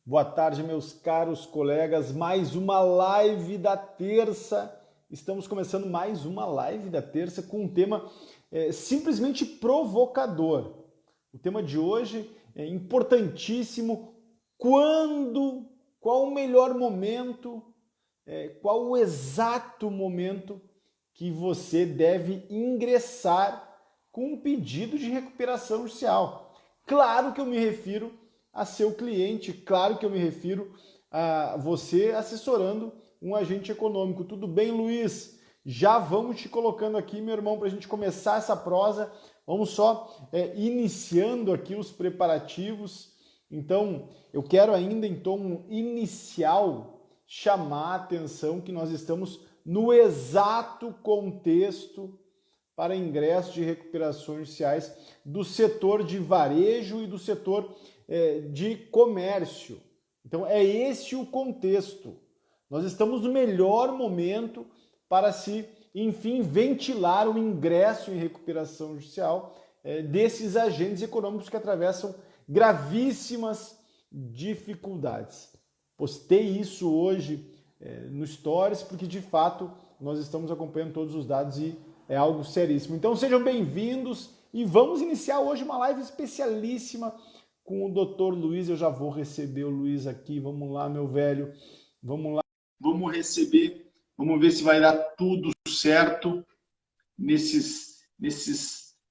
Boa tarde, meus caros colegas. Mais uma live da terça. Estamos começando mais uma live da terça com um tema simplesmente provocador. O tema de hoje é importantíssimo. Qual o melhor momento, qual o exato momento que você deve ingressar com um pedido de recuperação judicial? Claro que eu me refiro a seu cliente, claro que eu me refiro a você assessorando um agente econômico. Tudo bem, Luiz? Já vamos te colocando aqui, meu irmão, para a gente começar essa prosa. Vamos só iniciando aqui os preparativos. Então, eu quero ainda em tom inicial chamar a atenção que nós estamos no exato contexto para ingresso de recuperações judiciais do setor de varejo e do setor de comércio. Então, é esse o contexto. Nós estamos no melhor momento para se, enfim, ventilar o ingresso em recuperação judicial desses agentes econômicos que atravessam gravíssimas dificuldades. Postei isso hoje no Stories, porque de fato nós estamos acompanhando todos os dados e é algo seríssimo. Então sejam bem-vindos e vamos iniciar hoje uma live especialíssima com o Dr. Luiz. Eu já vou receber o Luiz aqui. Vamos lá, meu velho. Vamos lá. Vamos receber. Vamos ver se vai dar tudo certo nesses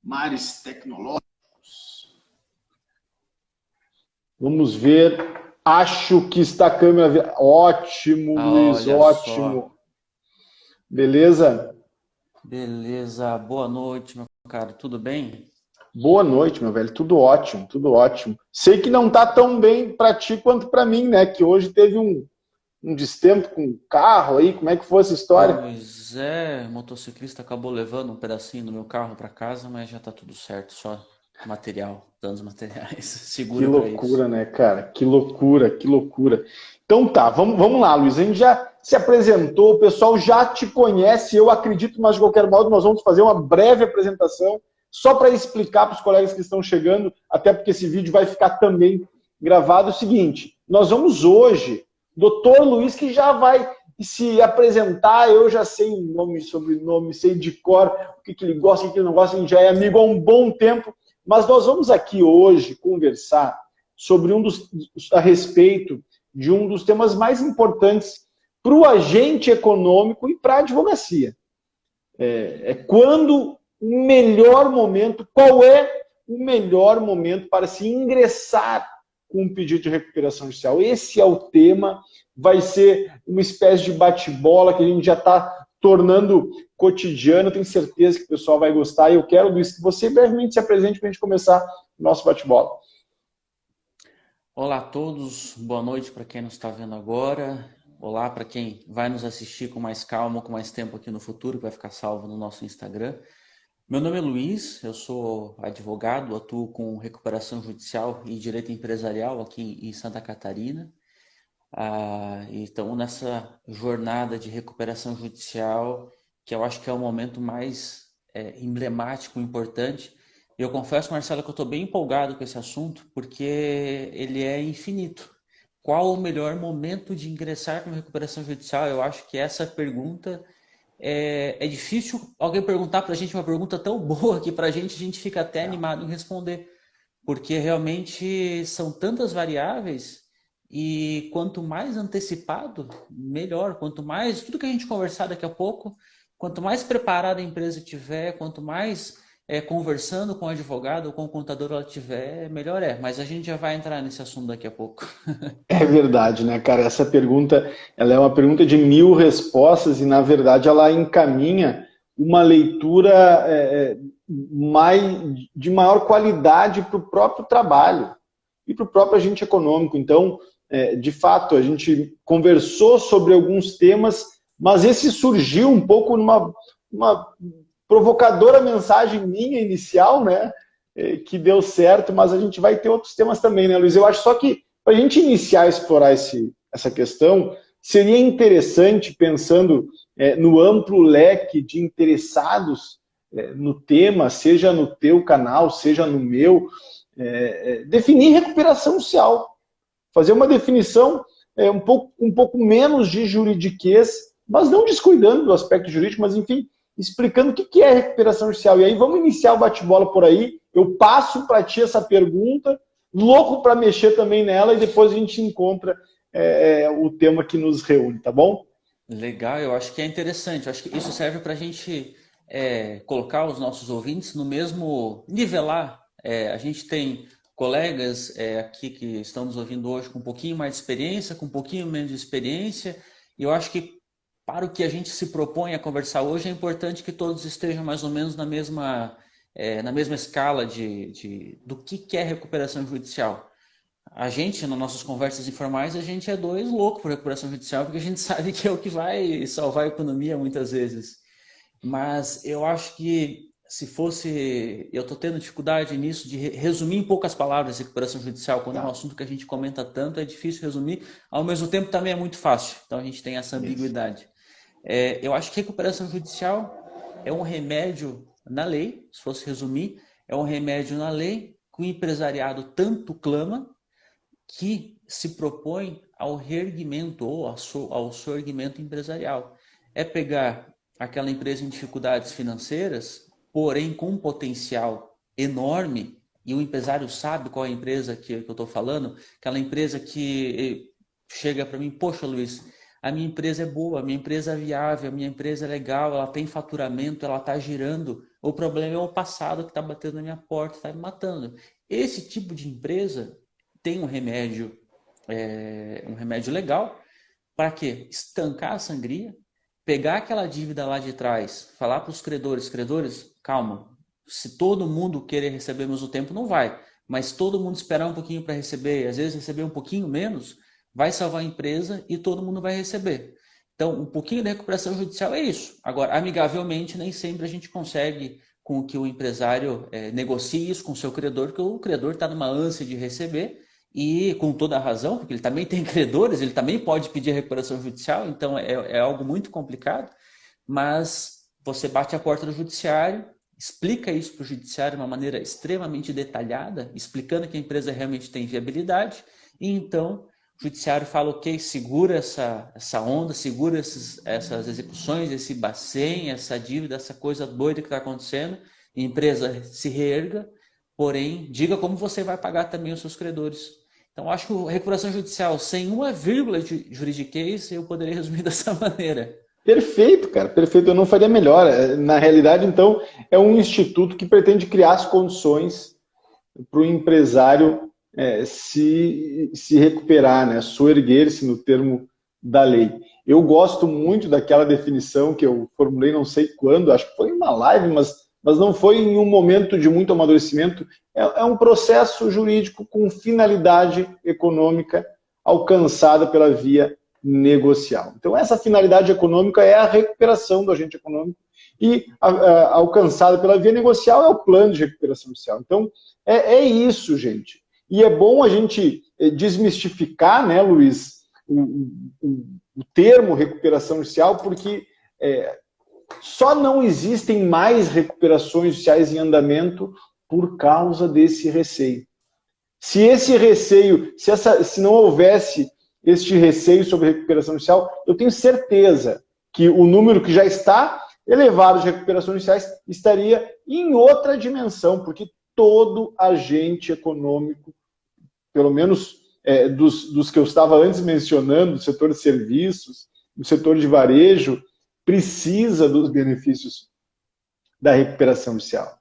mares tecnológicos. Vamos ver. Acho que está a câmera. Ótimo, Luiz. Ótimo. Só. Beleza? Beleza. Boa noite, meu cara. Tudo bem? Boa noite, meu velho. Tudo ótimo, tudo ótimo. Sei que não tá tão bem para ti quanto para mim, né? Que hoje teve um destempo com o carro aí. Como é que foi essa história? Pois é, o motociclista acabou levando um pedacinho do meu carro para casa, mas já tá tudo certo, só material, danos materiais. Segura para isso. Que loucura, né, cara? Que loucura, que loucura. Então tá, vamos lá, Luiz. A gente já se apresentou, o pessoal já te conhece, eu acredito, mas de qualquer modo nós vamos fazer uma breve apresentação só para explicar para os colegas que estão chegando, até porque esse vídeo vai ficar também gravado, o seguinte: nós vamos hoje, doutor Luiz, que já vai se apresentar, eu já sei o nome, sobrenome, sei de cor, o que ele gosta, o que ele não gosta, a gente já é amigo há um bom tempo, mas nós vamos aqui hoje conversar sobre a respeito de um dos temas mais importantes para o agente econômico e para a advocacia. Quando o melhor momento, qual é o melhor momento para se ingressar com um pedido de recuperação judicial? Esse é o tema, vai ser uma espécie de bate-bola que a gente já está tornando cotidiano, tenho certeza que o pessoal vai gostar, e eu quero, Luiz, que você brevemente se apresente para a gente começar o nosso bate-bola. Olá a todos, boa noite para quem nos está vendo agora, olá para quem vai nos assistir com mais calma, com mais tempo aqui no futuro, que vai ficar salvo no nosso Instagram. Meu nome é Luiz, eu sou advogado, atuo com recuperação judicial e direito empresarial aqui em Santa Catarina. Então, nessa jornada de recuperação judicial, que eu acho que é o momento mais emblemático, importante. Eu confesso, Marcelo, que eu estou bem empolgado com esse assunto, porque ele é infinito. Qual o melhor momento de ingressar com recuperação judicial? Eu acho que essa pergunta é difícil alguém perguntar para a gente uma pergunta tão boa que para a gente fica até animado em responder, porque realmente são tantas variáveis e quanto mais antecipado, melhor. Quanto mais, tudo que a gente conversar daqui a pouco, quanto mais preparada a empresa tiver, quanto mais conversando com o advogado ou com o contador ela tiver, melhor é. Mas a gente já vai entrar nesse assunto daqui a pouco. É verdade, né, cara? Essa pergunta, ela é uma pergunta de 1000 respostas e, na verdade, ela encaminha uma leitura de maior qualidade para o próprio trabalho e para o próprio agente econômico. Então, de fato, a gente conversou sobre alguns temas, mas esse surgiu um pouco numa provocadora mensagem minha inicial, né? Que deu certo, mas a gente vai ter outros temas também, né, Luiz? Eu acho só que para a gente iniciar a explorar essa questão, seria interessante, pensando no amplo leque de interessados no tema, seja no teu canal, seja no meu, definir recuperação social. fazer uma definição um pouco menos de juridiquês, mas não descuidando do aspecto jurídico, mas enfim, explicando o que é recuperação judicial. E aí vamos iniciar o bate-bola por aí. Eu passo para ti essa pergunta, louco para mexer também nela, e depois a gente encontra o tema que nos reúne, tá bom? Legal, eu acho que é interessante. Eu acho que isso serve para a gente colocar os nossos ouvintes no mesmo nivelar. A gente tem colegas aqui que estão nos ouvindo hoje com um pouquinho mais de experiência, com um pouquinho menos de experiência, e eu acho que para o que a gente se propõe a conversar hoje, é importante que todos estejam mais ou menos na mesma escala do que é recuperação judicial. A gente, nas nossas conversas informais, a gente é dois loucos por recuperação judicial, porque a gente sabe que é o que vai salvar a economia muitas vezes. Mas eu acho que se fosse... Eu estou tendo dificuldade nisso de resumir em poucas palavras recuperação judicial. Quando é um assunto que a gente comenta tanto, é difícil resumir. Ao mesmo tempo, também é muito fácil. Então, a gente tem essa ambiguidade. Eu acho que recuperação judicial é um remédio na lei, se fosse resumir, é um remédio na lei que o empresariado tanto clama, que se propõe ao reerguimento ou ao sorgimento empresarial. É pegar aquela empresa em dificuldades financeiras, porém com um potencial enorme, e o empresário sabe qual é a empresa que eu estou falando, aquela empresa que chega para mim, poxa, Luiz, a minha empresa é boa, a minha empresa é viável, a minha empresa é legal, ela tem faturamento, ela está girando, o problema é o passado que está batendo na minha porta, está me matando. Esse tipo de empresa tem um remédio legal para quê? Estancar a sangria, pegar aquela dívida lá de trás, falar para os credores, calma, se todo mundo querer receber ao mesmo tempo, não vai, mas todo mundo esperar um pouquinho para receber, às vezes receber um pouquinho menos, vai salvar a empresa e todo mundo vai receber. Então, um pouquinho de recuperação judicial é isso. Agora, amigavelmente, nem sempre a gente consegue com que o empresário negocie isso com o seu credor, porque o credor está numa ânsia de receber, e com toda a razão, porque ele também tem credores, ele também pode pedir recuperação judicial, então é algo muito complicado, mas você bate a porta do judiciário, explica isso para o judiciário de uma maneira extremamente detalhada, explicando que a empresa realmente tem viabilidade, e então o judiciário fala, ok, segura essa onda, segura essas execuções, esse bacen, essa dívida, essa coisa doida que está acontecendo, a empresa se reerga, porém, diga como você vai pagar também os seus credores. Então, acho que a recuperação judicial, sem uma vírgula de juridiquês, eu poderia resumir dessa maneira. Perfeito, cara, perfeito. Eu não faria melhor. Na realidade, então, é um instituto que pretende criar as condições para o empresário se recuperar, né? Soerguer-se no termo da lei. Eu gosto muito daquela definição que eu formulei não sei quando, acho que foi em uma live, mas não foi em um momento de muito amadurecimento. É um processo jurídico com finalidade econômica alcançada pela via negocial. Então, essa finalidade econômica é a recuperação do agente econômico e alcançada pela via negocial é o plano de recuperação judicial. Então, é isso, gente. E é bom a gente desmistificar, né, Luiz, o termo recuperação judicial, porque só não existem mais recuperações judiciais em andamento por causa desse receio. Se esse receio, se não houvesse este receio sobre recuperação judicial, eu tenho certeza que o número que já está elevado de recuperações judiciais estaria em outra dimensão, porque todo agente econômico, pelo menos dos que eu estava antes mencionando, do setor de serviços, do setor de varejo, precisa dos benefícios da recuperação judicial.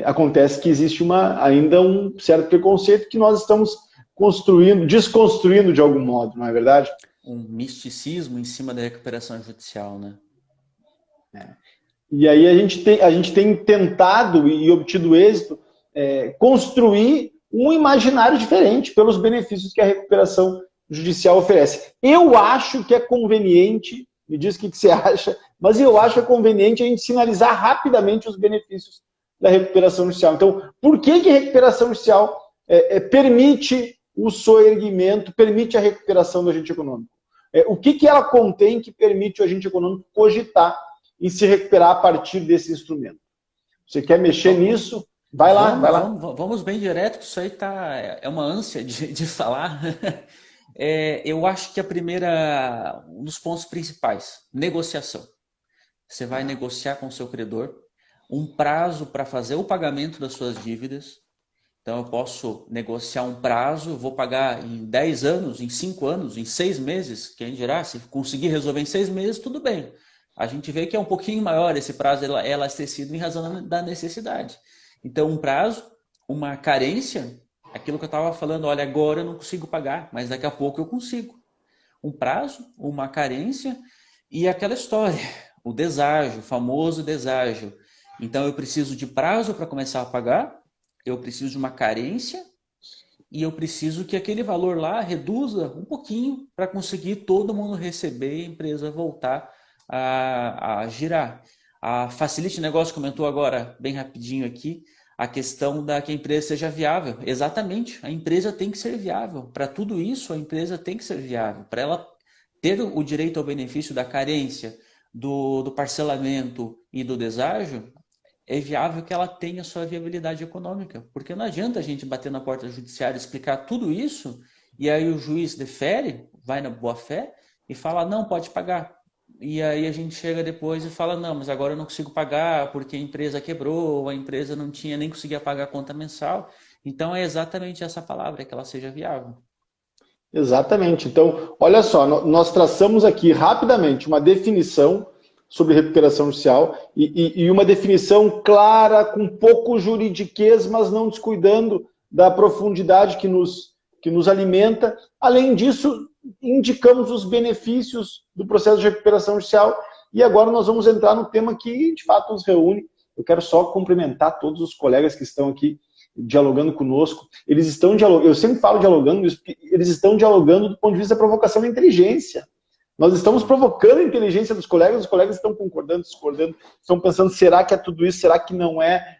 Acontece que existe ainda um certo preconceito que nós estamos desconstruindo de algum modo, não é verdade? Um misticismo em cima da recuperação judicial, né? E aí a gente tem tentado e obtido êxito construir um imaginário diferente pelos benefícios que a recuperação judicial oferece. Eu acho que é conveniente, me diz o que você acha, mas eu acho que é conveniente a gente sinalizar rapidamente os benefícios da recuperação judicial. Então, por que a recuperação judicial permite o soerguimento, permite a recuperação do agente econômico? O que ela contém que permite o agente econômico cogitar em se recuperar a partir desse instrumento? Você quer mexer nisso? Vai lá, vai lá. Vamos bem direto, que isso aí é uma ânsia de falar. Eu acho que um dos pontos principais, negociação. Você vai negociar com o seu credor um prazo para fazer o pagamento das suas dívidas. Então, eu posso negociar um prazo, vou pagar em 10 anos, em 5 anos, em 6 meses. Quem dirá, se conseguir resolver em 6 meses, tudo bem. A gente vê que é um pouquinho maior esse prazo elastecido em razão da necessidade. Então, um prazo, uma carência, aquilo que eu estava falando, olha, agora eu não consigo pagar, mas daqui a pouco eu consigo. Um prazo, uma carência e aquela história, o deságio, o famoso deságio. Então, eu preciso de prazo para começar a pagar, eu preciso de uma carência e eu preciso que aquele valor lá reduza um pouquinho para conseguir todo mundo receber e a empresa voltar a girar. A Facilite Negócio comentou agora, bem rapidinho aqui, a questão da que a empresa seja viável. Exatamente, a empresa tem que ser viável. Para tudo isso, a empresa tem que ser viável. Para ela ter o direito ao benefício da carência, do parcelamento e do deságio, é viável que ela tenha sua viabilidade econômica. Porque não adianta a gente bater na porta judiciária e explicar tudo isso, e aí o juiz defere, vai na boa-fé e fala, não, pode pagar. E aí a gente chega depois e fala, não, mas agora eu não consigo pagar porque a empresa quebrou, a empresa não tinha nem conseguia pagar a conta mensal. Então é exatamente essa palavra, que ela seja viável. Exatamente. Então, olha só, nós traçamos aqui rapidamente uma definição sobre recuperação judicial e uma definição clara, com pouco juridiquês, mas não descuidando da profundidade que nos alimenta. Além disso, indicamos os benefícios do processo de recuperação judicial e agora nós vamos entrar no tema que, de fato, nos reúne. Eu quero só cumprimentar todos os colegas que estão aqui dialogando conosco. Eles estão dialogando, eu sempre falo dialogando isso, porque eles estão dialogando do ponto de vista da provocação da inteligência. Nós estamos provocando a inteligência dos colegas, os colegas estão concordando, discordando, estão pensando, será que é tudo isso, será que não é?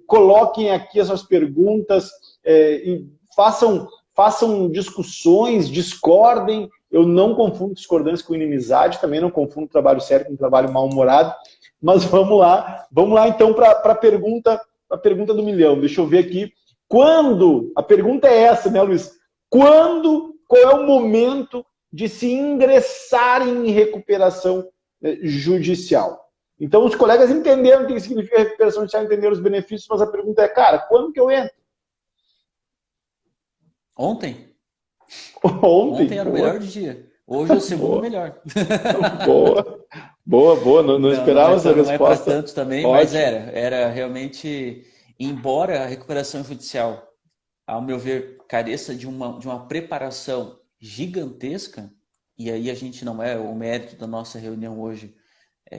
Coloquem aqui as suas perguntas, e façam discussões, discordem. Eu não confundo discordância com inimizade, também não confundo trabalho sério com trabalho mal-humorado, mas vamos lá então para a pergunta do milhão. Deixa eu ver aqui. A pergunta é essa, né, Luiz? Qual é o momento de se ingressar em recuperação judicial? Então, os colegas entenderam o que significa recuperação judicial, entenderam os benefícios, mas a pergunta é, cara, quando que eu entro? Ontem. Ontem Era o melhor dia. Hoje é o segundo melhor. Boa. Não esperava essa resposta. Não é para tanto também, ótimo. Mas era realmente, embora a recuperação judicial, ao meu ver, careça de uma preparação gigantesca, e aí a gente não é o mérito da nossa reunião hoje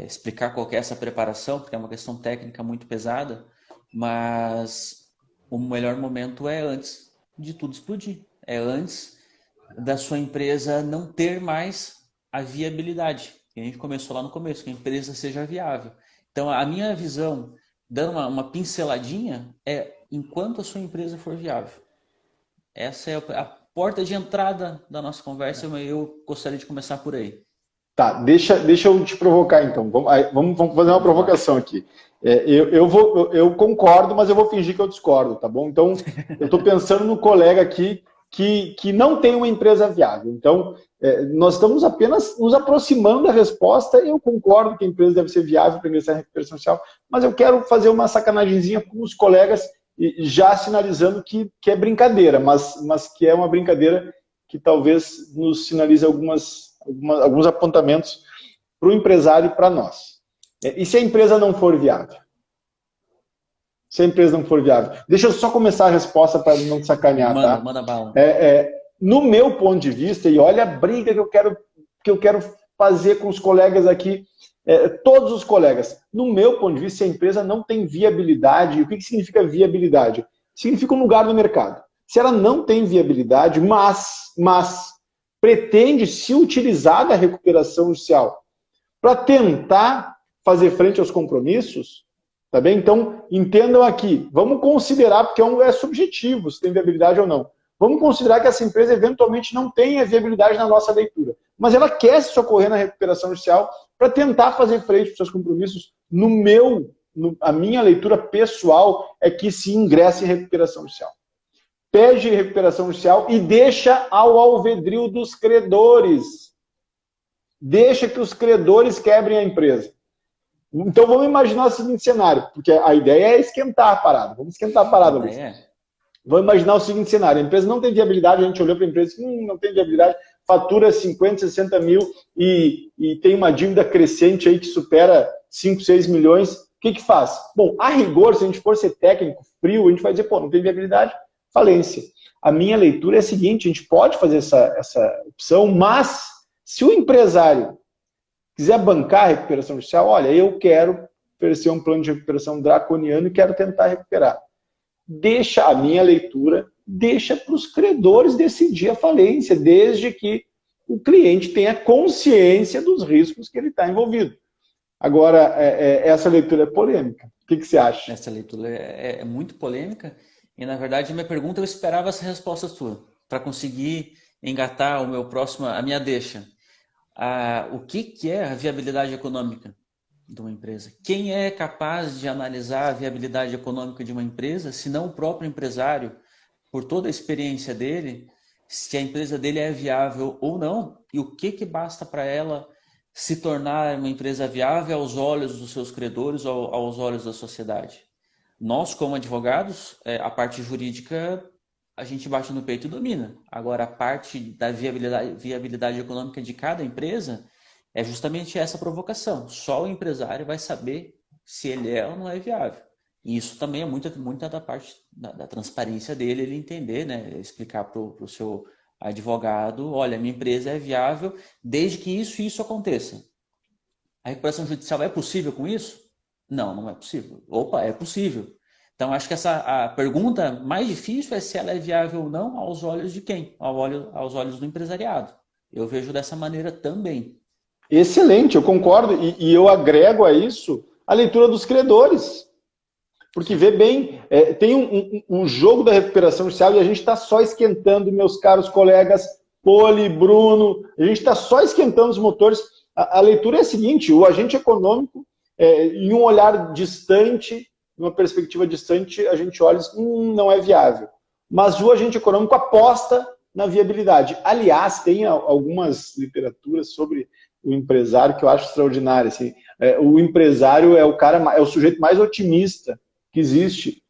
explicar qual que é essa preparação, porque é uma questão técnica muito pesada, mas o melhor momento é antes de tudo explodir. É antes da sua empresa não ter mais a viabilidade. A gente começou lá no começo, que a empresa seja viável. Então, a minha visão, dando uma pinceladinha, é enquanto a sua empresa for viável. Essa é a porta de entrada da nossa conversa, mas eu gostaria de começar por aí. Tá, deixa eu te provocar então. Vamos fazer uma provocação aqui. Eu concordo, mas eu vou fingir que eu discordo, tá bom? Então, eu estou pensando no colega aqui que não tem uma empresa viável. Então, nós estamos apenas nos aproximando da resposta. Eu concordo que a empresa deve ser viável para ingressar em recuperação social, mas eu quero fazer uma sacanagemzinha com os colegas, já sinalizando que é brincadeira, mas que é uma brincadeira que talvez nos sinalize alguns apontamentos para o empresário e para nós. E se a empresa não for viável? Se a empresa não for viável. Deixa eu só começar a resposta para não te sacanear, tá? Manda bala. No meu ponto de vista, e olha a briga que eu quero fazer com os colegas aqui, todos os colegas. No meu ponto de vista, se a empresa não tem viabilidade, o que significa viabilidade? Significa um lugar no mercado. Se ela não tem viabilidade, mas pretende se utilizar da recuperação judicial para tentar fazer frente aos compromissos, tá bem? Então, entendam aqui, vamos considerar, porque é subjetivo se tem viabilidade ou não. Vamos considerar que essa empresa eventualmente não tenha viabilidade na nossa leitura, mas ela quer se socorrer na recuperação judicial para tentar fazer frente aos seus compromissos, no meu a minha leitura pessoal é que se ingressa em recuperação judicial. Pede recuperação judicial e deixa ao alvedrio dos credores. Deixa que os credores quebrem a empresa. Então vamos imaginar o seguinte cenário, porque a ideia é esquentar a parada. Vamos esquentar a parada, Luiz. Vamos imaginar o seguinte cenário. A empresa não tem viabilidade, a gente olhou para a empresa e disse, não tem viabilidade, fatura 50, 60 mil e tem uma dívida crescente aí que supera 5, 6 milhões. O que faz? Bom, a rigor, se a gente for ser técnico, frio, a gente vai dizer, não tem viabilidade, falência. A minha leitura é a seguinte, a gente pode fazer essa opção, mas se o empresário quiser bancar a recuperação judicial, olha, eu quero oferecer um plano de recuperação draconiano e quero tentar recuperar. Deixa a minha leitura, deixa para os credores decidir a falência, desde que o cliente tenha consciência dos riscos que ele está envolvido. Agora, essa leitura é polêmica. O que você acha? Essa leitura é muito polêmica e, na verdade, a minha pergunta, eu esperava essa resposta sua, para conseguir engatar a minha deixa. O que é a viabilidade econômica de uma empresa? Quem é capaz de analisar a viabilidade econômica de uma empresa, se não o próprio empresário, por toda a experiência dele, se a empresa dele é viável ou não, e o que basta para ela se tornar uma empresa viável aos olhos dos seus credores ou aos olhos da sociedade? Nós, como advogados, a parte jurídica, a gente bate no peito e domina. Agora, a parte da viabilidade econômica de cada empresa é justamente essa provocação. Só o empresário vai saber se ele é ou não é viável. E isso também é muita da parte da transparência dele, ele entender, né? Explicar para o seu advogado, olha, minha empresa é viável desde que isso aconteça. A recuperação judicial é possível com isso? Não é possível. Opa, é possível. Então, acho que a pergunta mais difícil é se ela é viável ou não aos olhos de quem? Aos olhos do empresariado. Eu vejo dessa maneira também. Excelente, eu concordo. E eu agrego a isso a leitura dos credores. Porque, vê bem, tem um jogo da recuperação judicial e a gente está só esquentando, meus caros colegas, Poli, Bruno, a gente está só esquentando os motores. A leitura é a seguinte, o agente econômico, em um olhar distante, numa perspectiva distante, a gente olha e diz, não é viável. Mas o agente econômico aposta na viabilidade. Aliás, tem algumas literaturas sobre o empresário que eu acho extraordinário. Assim, o empresário é o sujeito mais otimista que existe,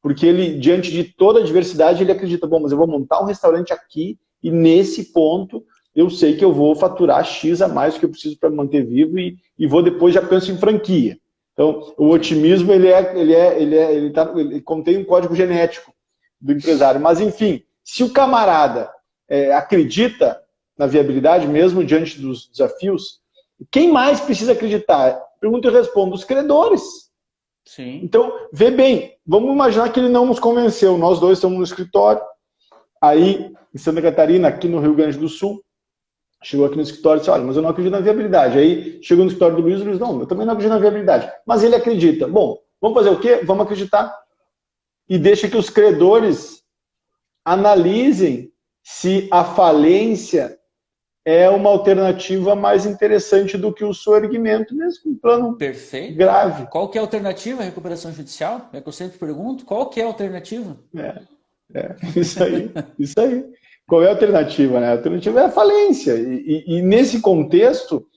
porque ele, diante de toda a diversidade, ele acredita, bom, mas eu vou montar um restaurante aqui e nesse ponto eu sei que eu vou faturar X a mais do que eu preciso para manter vivo e vou depois já penso em franquia. Então, o otimismo ele contém um código genético do empresário. Mas, enfim, se o camarada acredita na viabilidade mesmo diante dos desafios, quem mais precisa acreditar? Pergunta e respondo, os credores. Sim. Então, vê bem, vamos imaginar que ele não nos convenceu. Nós dois estamos no escritório, aí em Santa Catarina, aqui no Rio Grande do Sul, chegou aqui no escritório e disse, olha, mas eu não acredito na viabilidade. Aí chegou no escritório do Luiz, não, eu também não acredito na viabilidade. Mas ele acredita. Bom, vamos fazer o quê? Vamos acreditar. E deixa que os credores analisem se a falência é uma alternativa mais interessante do que o soerguimento, mesmo em plano perfeito. Grave. Qual que é a alternativa à recuperação judicial? É que eu sempre pergunto, qual que é a alternativa? Isso aí. Qual é a alternativa? Né? A alternativa é a falência. E nesse contexto,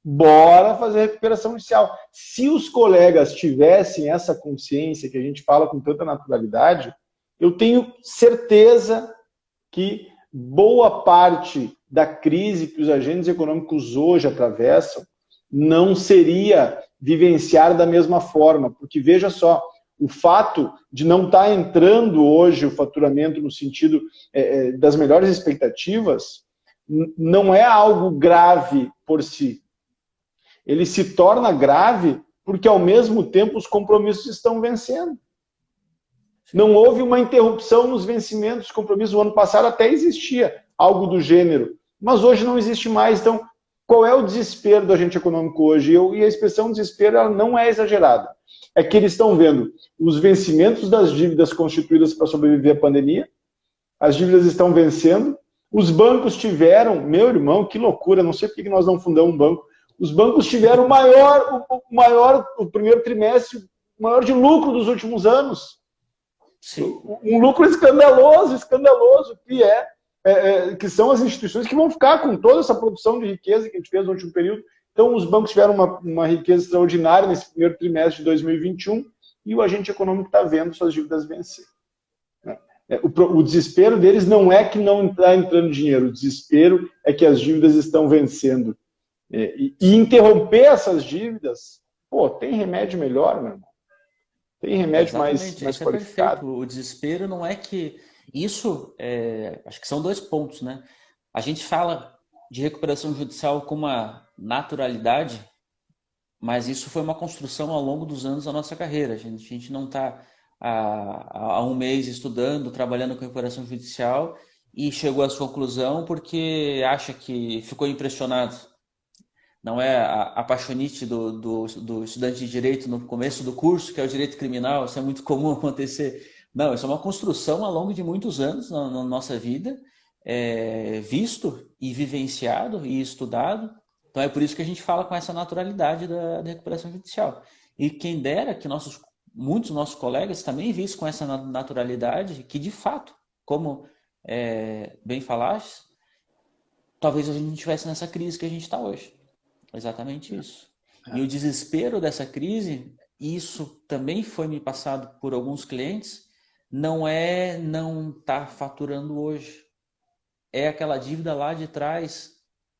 bora fazer recuperação judicial. Se os colegas tivessem essa consciência que a gente fala com tanta naturalidade, eu tenho certeza que boa parte da crise que os agentes econômicos hoje atravessam não seria vivenciar da mesma forma. Porque, veja só, o fato de não estar entrando hoje o faturamento no sentido das melhores expectativas não é algo grave por si. Ele se torna grave porque, ao mesmo tempo, os compromissos estão vencendo. Não houve uma interrupção nos vencimentos dos compromissos. O ano passado até existia algo do gênero, mas hoje não existe mais. Então, qual é o desespero do agente econômico hoje? E a expressão desespero ela não é exagerada. É que eles estão vendo os vencimentos das dívidas constituídas para sobreviver à pandemia, as dívidas estão vencendo, os bancos tiveram, meu irmão, que loucura, não sei por que nós não fundamos um banco, os bancos tiveram o primeiro trimestre maior de lucro dos últimos anos. Sim. Um lucro escandaloso, que são as instituições que vão ficar com toda essa produção de riqueza que a gente fez no último período. Então, os bancos tiveram uma riqueza extraordinária nesse primeiro trimestre de 2021 e o agente econômico está vendo suas dívidas vencer. O desespero deles não é que não está entrando dinheiro, o desespero é que as dívidas estão vencendo. E interromper essas dívidas, tem remédio melhor, meu irmão. Tem remédio mais qualificado. Perfeito. O desespero não é que... Isso, acho que são 2 pontos, né? A gente fala de recuperação judicial com uma naturalidade, mas isso foi uma construção ao longo dos anos da nossa carreira. A gente não está há um mês estudando, trabalhando com recuperação judicial e chegou à sua conclusão porque acha que ficou impressionado. Não é a paixonite do estudante de direito no começo do curso, que é o direito criminal, isso é muito comum acontecer. Não, isso é uma construção ao longo de muitos anos na nossa vida, visto e vivenciado e estudado. Então é por isso que a gente fala com essa naturalidade da recuperação judicial. E quem dera que muitos dos nossos colegas também vissem com essa naturalidade que, de fato, como bem falaste, talvez a gente não estivesse nessa crise que a gente está hoje. Exatamente isso. E o desespero dessa crise, isso também foi me passado por alguns clientes, não é não estar faturando hoje. É aquela dívida lá de trás,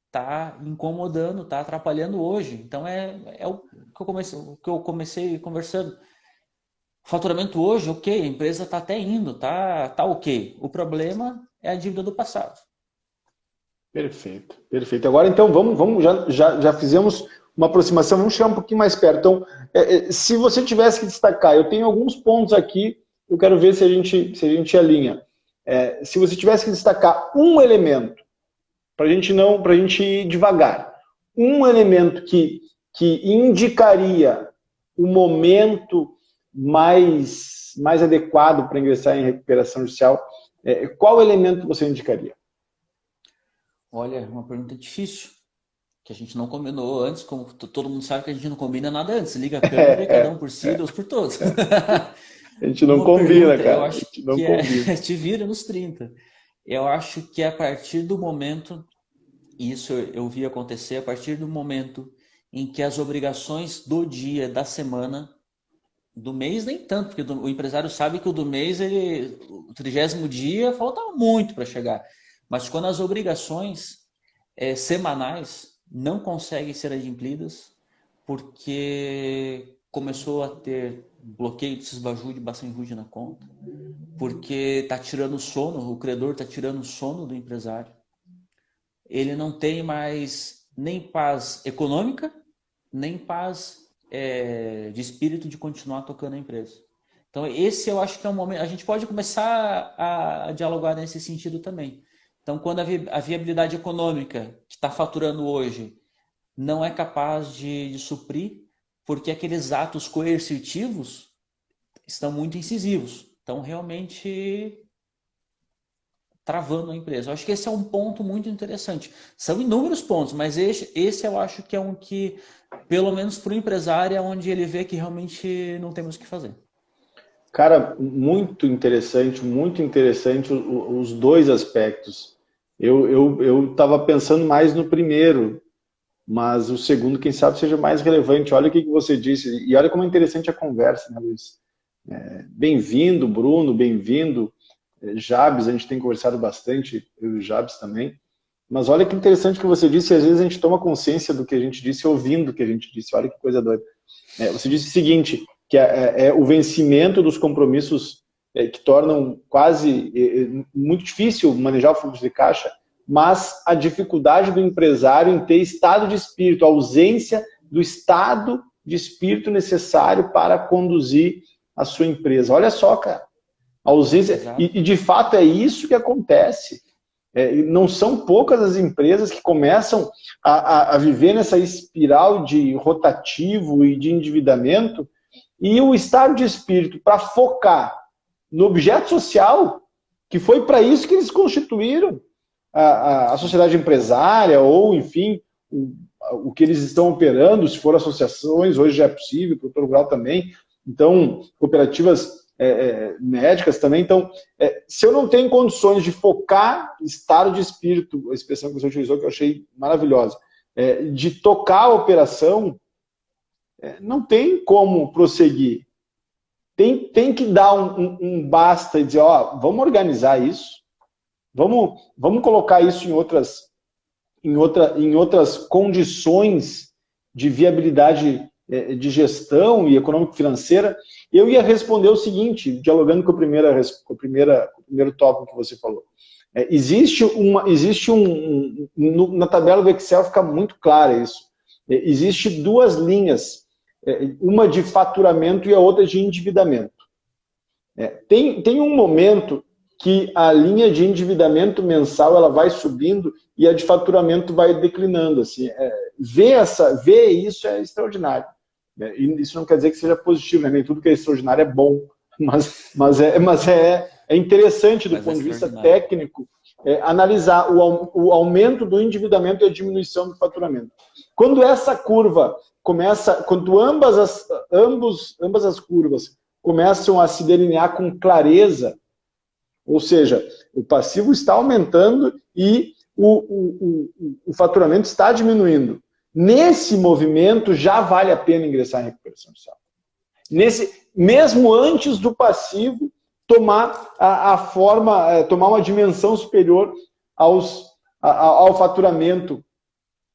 está incomodando, está atrapalhando hoje. Então é o que eu comecei conversando. O faturamento hoje, ok, a empresa está até indo, tá ok. O problema é a dívida do passado. Perfeito, perfeito. Agora então vamos já fizemos uma aproximação, vamos chegar um pouquinho mais perto. Então, se você tivesse que destacar, eu tenho alguns pontos aqui, eu quero ver se a gente alinha. Se você tivesse que destacar um elemento, para a gente ir devagar, um elemento que indicaria o momento mais adequado para ingressar em recuperação judicial, qual elemento você indicaria? Olha, uma pergunta difícil, que a gente não combinou antes, como todo mundo sabe que a gente não combina nada antes. Liga a câmera e cada um por si, Deus por todos. A gente não combina, cara. Eu acho que te vira nos 30. Eu acho que a partir do momento, e isso eu vi acontecer, a partir do momento em que as obrigações do dia, da semana, do mês nem tanto, porque o empresário sabe que o do mês, o 30º dia, falta muito para chegar. Mas quando as obrigações semanais não conseguem ser adimplidas, porque começou a ter bloqueio de cisbajude, bacenjude na conta, porque está tirando o sono, o credor está tirando o sono do empresário, ele não tem mais nem paz econômica, nem paz de espírito de continuar tocando a empresa. Então esse eu acho que é um momento, a gente pode começar a dialogar nesse sentido também. Então, quando a viabilidade econômica que está faturando hoje não é capaz de suprir, porque aqueles atos coercitivos estão muito incisivos. Estão realmente travando a empresa. Eu acho que esse é um ponto muito interessante. São inúmeros pontos, mas esse eu acho que é um que, pelo menos para o empresário, é onde ele vê que realmente não temos o que fazer. Cara, muito interessante os 2 aspectos. Eu estava pensando mais no primeiro, mas o segundo, quem sabe, seja mais relevante. Olha o que você disse, e olha como é interessante a conversa, né, Luiz? Bem-vindo, Bruno, bem-vindo, Jabs, a gente tem conversado bastante, eu e o Jabs também, mas olha que interessante que você disse, e às vezes a gente toma consciência do que a gente disse ouvindo o que a gente disse, olha que coisa doida. Você disse o seguinte, que é o vencimento dos compromissos que tornam quase muito difícil manejar o fluxo de caixa, mas a dificuldade do empresário em ter estado de espírito, a ausência do estado de espírito necessário para conduzir a sua empresa. Olha só, cara, a ausência, e de fato é isso que acontece. Não são poucas as empresas que começam a viver nessa espiral de rotativo e de endividamento, e o estado de espírito para focar no objeto social, que foi para isso que eles constituíram a sociedade empresária, ou, enfim, o que eles estão operando, se for associações, hoje já é possível, produtor rural também, Então, cooperativas médicas também. Então, se eu não tenho condições de focar estado de espírito, a expressão que você utilizou, que eu achei maravilhosa, de tocar a operação, não tem como prosseguir. Tem que dar um basta e dizer, ó, vamos organizar isso, vamos colocar isso em outras condições de viabilidade de gestão e econômico-financeira. Eu ia responder o seguinte, dialogando com o primeiro tópico que você falou. Na tabela do Excel fica muito claro isso. Existe duas linhas, uma de faturamento e a outra de endividamento. Tem um momento que a linha de endividamento mensal ela vai subindo e a de faturamento vai declinando. Assim, ver isso é extraordinário. E isso não quer dizer que seja positivo, né? Nem tudo que é extraordinário é bom, mas é interessante do ponto de vista técnico analisar o aumento do endividamento e a diminuição do faturamento. Quando essa curva começa, quando ambas as curvas começam a se delinear com clareza, ou seja, o passivo está aumentando e o faturamento está diminuindo. Nesse movimento, já vale a pena ingressar em recuperação judicial. Mesmo antes do passivo tomar tomar uma dimensão superior ao faturamento.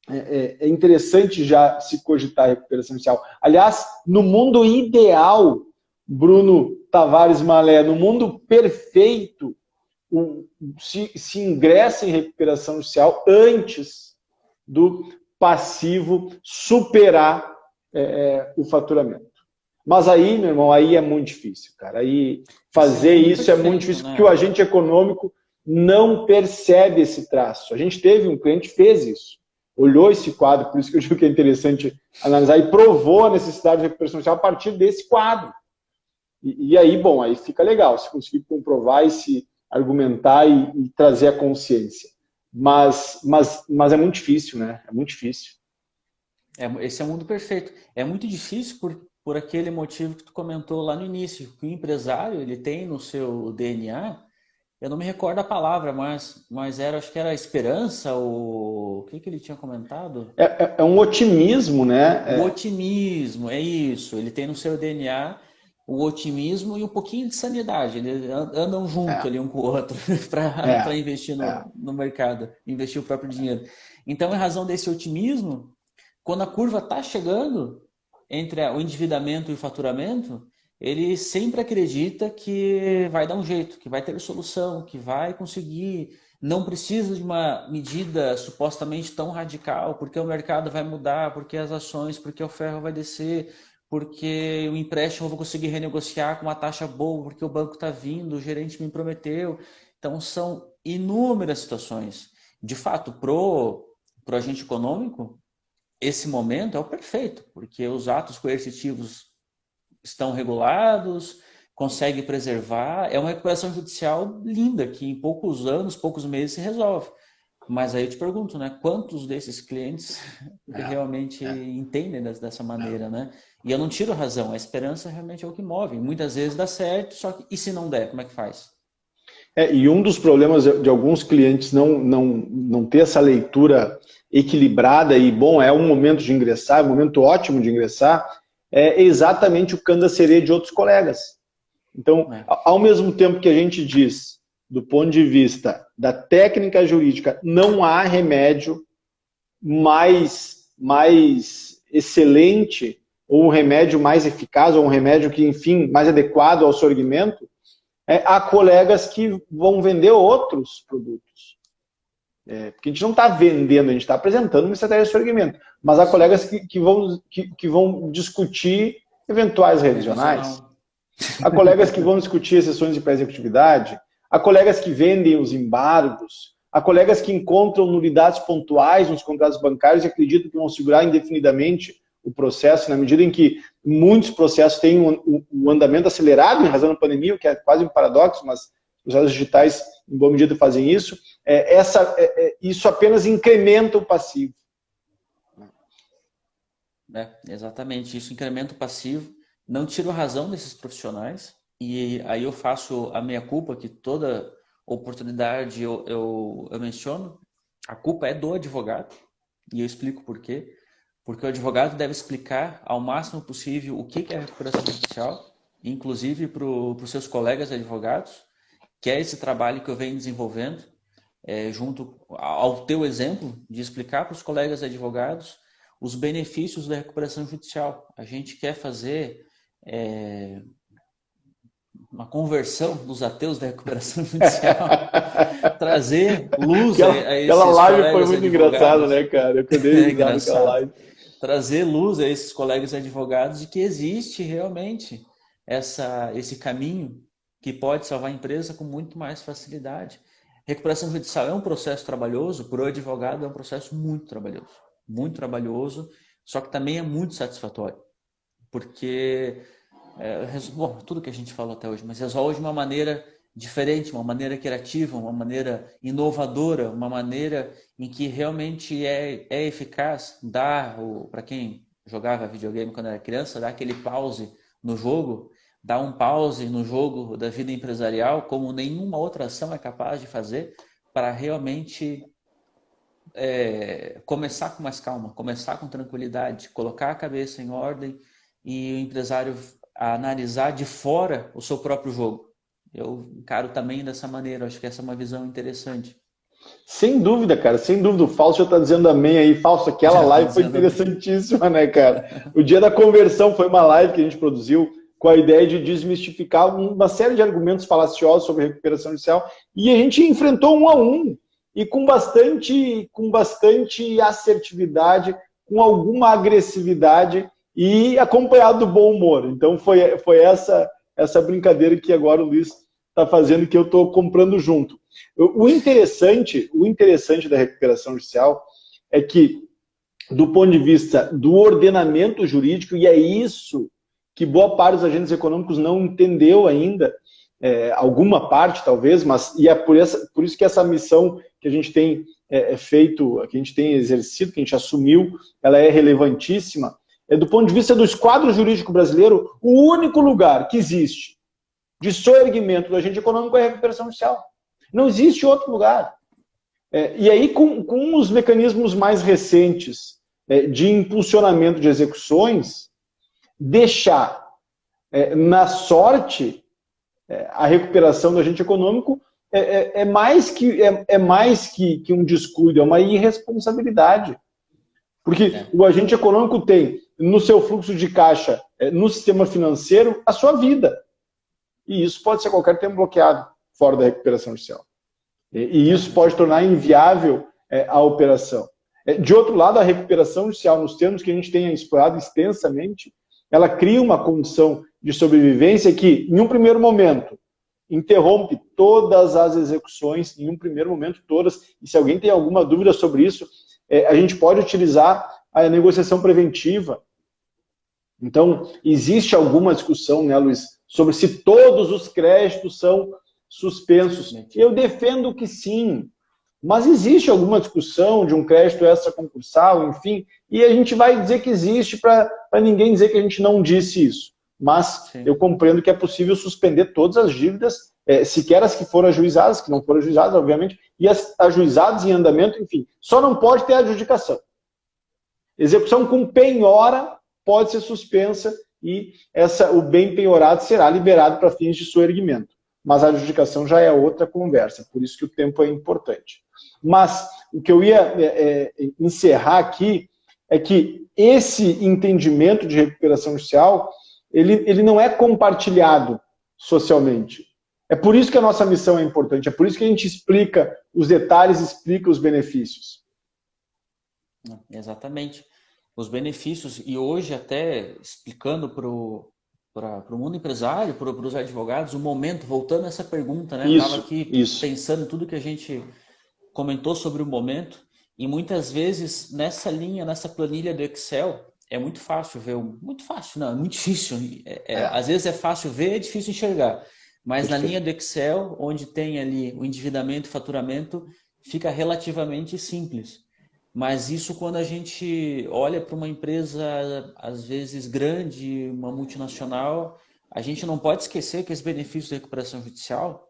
É interessante já se cogitar a recuperação judicial. Aliás, no mundo ideal, Bruno Tavares Malé, no mundo perfeito, se ingressa em recuperação judicial antes do passivo superar o faturamento. Mas aí, meu irmão, aí é muito difícil, cara. Aí fazer isso é muito difícil, porque o agente econômico não percebe esse traço. A gente teve um cliente que fez isso, olhou esse quadro, por isso que eu digo que é interessante analisar, e provou a necessidade de recuperação judicial a partir desse quadro. E aí, bom, aí fica legal, se conseguir comprovar e se argumentar e trazer a consciência. Mas é muito difícil, né? É muito difícil. Esse é o mundo perfeito. É muito difícil por aquele motivo que tu comentou lá no início, que o empresário ele tem no seu DNA, eu não me recordo a palavra, mas acho que era esperança, o que ele tinha comentado? É um otimismo, né? O otimismo, é isso. Ele tem no seu DNA o otimismo e um pouquinho de sanidade. Eles andam junto ali um com o outro para investir no mercado, investir o próprio dinheiro. Então, em razão desse otimismo, quando a curva está chegando entre o endividamento e o faturamento, ele sempre acredita que vai dar um jeito, que vai ter solução, que vai conseguir, não precisa de uma medida supostamente tão radical, porque o mercado vai mudar, porque as ações, porque o ferro vai descer, porque o empréstimo eu vou conseguir renegociar com uma taxa boa, porque o banco está vindo, o gerente me prometeu. Então, são inúmeras situações. De fato, pro agente econômico, esse momento é o perfeito, porque os atos coercitivos estão regulados, consegue preservar. É uma recuperação judicial linda, que em poucos anos, poucos meses se resolve. Mas aí eu te pergunto, né? Quantos desses clientes realmente entendem dessa maneira, né? E eu não tiro razão, a esperança realmente é o que move. Muitas vezes dá certo, só que e se não der, como é que faz? E um dos problemas de alguns clientes não ter essa leitura equilibrada e, bom, é um momento de ingressar, é um momento ótimo de ingressar, é exatamente o canto da sereia de outros colegas. Então, ao mesmo tempo que a gente diz, do ponto de vista da técnica jurídica, não há remédio mais excelente, ou um remédio mais eficaz, ou um remédio que, enfim, mais adequado ao sorgimento, há colegas que vão vender outros produtos. Porque a gente não está vendendo, a gente está apresentando uma estratégia de sorgimento. Mas há colegas que vão discutir eventuais revisionais. Há colegas que vão discutir exceções de pré-executividade. Há colegas que vendem os embargos. Há colegas que encontram nulidades pontuais nos contratos bancários e acreditam que vão segurar indefinidamente o processo, na medida em que muitos processos têm um andamento acelerado em razão da pandemia, o que é quase um paradoxo, mas os processos digitais, em boa medida, fazem isso. Isso apenas incrementa o passivo. Exatamente, isso incrementa o passivo. não tiro a razão desses profissionais, e aí eu faço a meia-culpa, que toda oportunidade eu menciono, a culpa é do advogado, e eu explico por quê. Porque o advogado deve explicar ao máximo possível o que é a recuperação judicial, inclusive para os seus colegas advogados, que é esse trabalho que eu venho desenvolvendo, junto ao teu exemplo, de explicar para os colegas advogados os benefícios da recuperação judicial. A gente quer fazer uma conversão dos ateus da recuperação judicial, trazer luz a Aquela esses live foi colegas muito engraçada, advogados. né, cara? Eu dei É risada naquela engraçado. live. Trazer luz a esses colegas advogados de que existe realmente esse caminho que pode salvar a empresa com muito mais facilidade. Recuperação judicial é um processo trabalhoso, para o advogado é um processo muito trabalhoso, só que também é muito satisfatório, porque bom, tudo que a gente falou até hoje, mas resolve de uma maneira diferente, uma maneira criativa, uma maneira inovadora, uma maneira em que realmente é eficaz. Para quem jogava videogame quando era criança, dá aquele pause no jogo, dá um pause no jogo da vida empresarial, como nenhuma outra ação é capaz de fazer, para realmente começar com mais calma, começar com tranquilidade, colocar a cabeça em ordem e o empresário analisar de fora o seu próprio jogo. Eu encaro também dessa maneira, acho que essa é uma visão interessante. Sem dúvida, cara, sem dúvida. O Fausto já está dizendo amém aí. Fausto, aquela Já tá live foi dizendo amém. interessantíssima, né, cara? O dia da conversão foi uma live que a gente produziu com a ideia de desmistificar uma série de argumentos falaciosos sobre recuperação judicial, e a gente enfrentou um a um, e com bastante assertividade, com alguma agressividade, e acompanhado do bom humor. Então foi essa brincadeira que agora o Luiz está fazendo, que eu estou comprando junto. O interessante da recuperação judicial é que, do ponto de vista do ordenamento jurídico, e é isso que boa parte dos agentes econômicos não entendeu ainda, alguma parte talvez, mas e é por isso que essa missão que a gente tem feito, que a gente tem exercido, que a gente assumiu, ela é relevantíssima. Do ponto de vista do esquadro jurídico brasileiro, o único lugar que existe de soerguimento do agente econômico é a recuperação judicial. Não existe outro lugar. E aí, com os mecanismos mais recentes de impulsionamento de execuções, deixar na sorte a recuperação do agente econômico é mais que um descuido, é uma irresponsabilidade. Porque o agente econômico tem no seu fluxo de caixa, no sistema financeiro, a sua vida. E isso pode ser a qualquer tempo bloqueado fora da recuperação judicial. E isso pode tornar inviável a operação. De outro lado, a recuperação judicial, nos termos que a gente tenha explorado extensamente, ela cria uma condição de sobrevivência que, em um primeiro momento, interrompe todas as execuções, em um primeiro momento todas, e se alguém tem alguma dúvida sobre isso, a gente pode utilizar a negociação preventiva. Então, existe alguma discussão, né, Luiz, sobre se todos os créditos são suspensos. Eu defendo que sim, mas existe alguma discussão de um crédito extraconcursal, enfim, e a gente vai dizer que existe para ninguém dizer que a gente não disse isso. Mas eu compreendo que é possível suspender todas as dívidas, sequer as que foram ajuizadas, que não foram ajuizadas, obviamente, e as ajuizadas em andamento, enfim. Só não pode ter adjudicação. Execução com penhora pode ser suspensa e o bem penhorado será liberado para fins de soerguimento. Mas a adjudicação já é outra conversa, por isso que o tempo é importante. Mas o que eu ia encerrar aqui é que esse entendimento de recuperação judicial, ele não é compartilhado socialmente. É por isso que a nossa missão é importante, é por isso que a gente explica os detalhes, explica os benefícios. Exatamente. Os benefícios, e hoje até explicando para o mundo empresário, para os advogados, o momento, voltando a essa pergunta, né? Eu estava aqui pensando em tudo que a gente comentou sobre o momento, e muitas vezes nessa planilha do Excel, é muito fácil ver, muito fácil, não, é muito difícil. Às vezes é fácil ver, é difícil enxergar. Mas na linha do Excel, onde tem ali o endividamento e faturamento, fica relativamente simples. Mas isso quando a gente olha para uma empresa, às vezes grande, uma multinacional, a gente não pode esquecer que esse benefício da recuperação judicial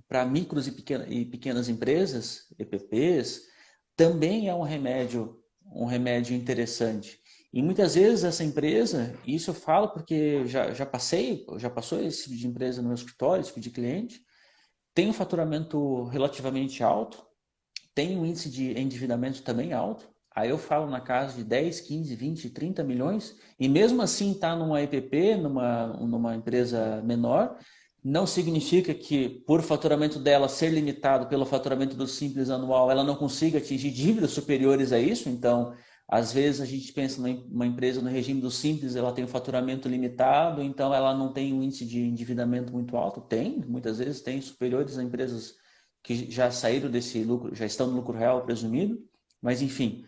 para micros e pequenas empresas, EPPs, também é um remédio interessante. E muitas vezes essa empresa, e isso eu falo porque já passou esse tipo de empresa no meu escritório, esse tipo de cliente, tem um faturamento relativamente alto, tem um índice de endividamento também alto. Aí eu falo na casa de 10, 15, 20, 30 milhões, e mesmo assim está numa EPP, numa empresa menor, não significa que por faturamento dela ser limitado pelo faturamento do Simples anual, ela não consiga atingir dívidas superiores a isso. Então, às vezes a gente pensa numa empresa no regime do Simples, ela tem um faturamento limitado, então ela não tem um índice de endividamento muito alto. Tem, muitas vezes tem superiores a empresas que já saíram desse lucro, já estão no lucro real presumido, mas enfim.